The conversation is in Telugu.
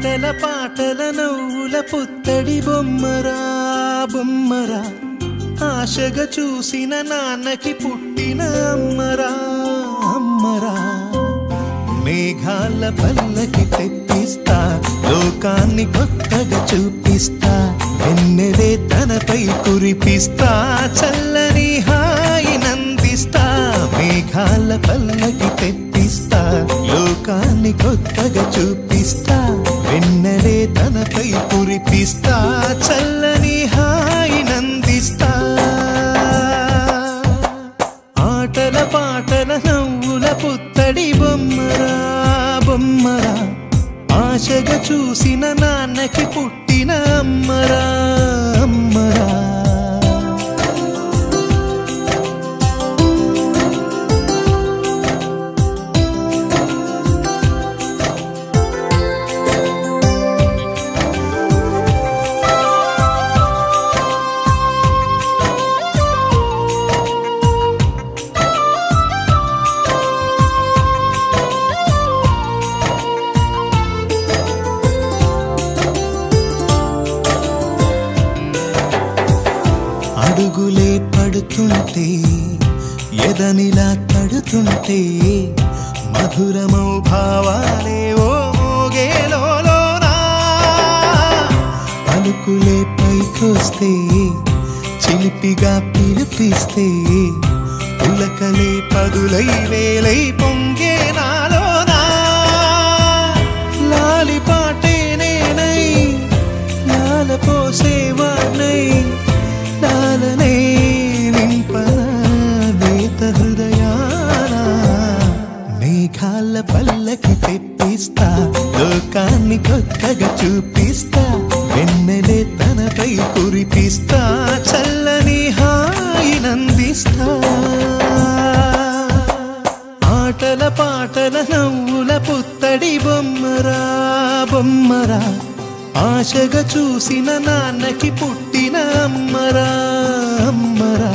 ఆటల పాటల నవ్వుల పుత్తడి బొమ్మరా బొమ్మరా ఆశగా చూసిన నాన్నకి పుట్టిన అమ్మరా అమ్మరా మేఘాల పల్లకి తెప్పిస్తా లోకాన్ని కొత్తగా చూపిస్తా వెన్నెలే తనపై కురిపిస్తా చల్లని హాయినందిస్తా మేఘాల పల్లకి తెప్పిస్తా లోకాన్ని కొత్తగా చూపిస్తా వెన్నెలే తనపై కురిపిస్తా చల్లని హాయినందిస్తా ఆటల పాటల నవ్వుల పుత్తడి బొమ్మరా బొమ్మరా ఆశగా చూసిన నాన్నకి పుట్టిన అమ్మరా అమ్మరా అడుగులే పడుతుంటే ఎదనిలా తడుతుంటే మధురమౌ భావాలే ఓ మోగేలోనా పలుకులే పైకొస్తే చిలిపిగా పిలిపిస్తే పులకలే పదులై వేలై పొంగే నాలోనా లాలి పాటే నేనై లాల పోసేవాణ్ణై లాలనే నింపన నేత హృదయాన మేఘాల పల్లకి తెప్పిస్తా లోకాన్ని కొత్తగా చూపిస్తా వెన్నెలే తనపై కురిపిస్తా చల్లని హాయినందిస్తా ఆటల పాటల నవ్వుల పుత్తడి బొమ్మరా బొమ్మరా ఆశగా చూసిన నాన్నకి పుట్టిన అమ్మరా అమ్మరా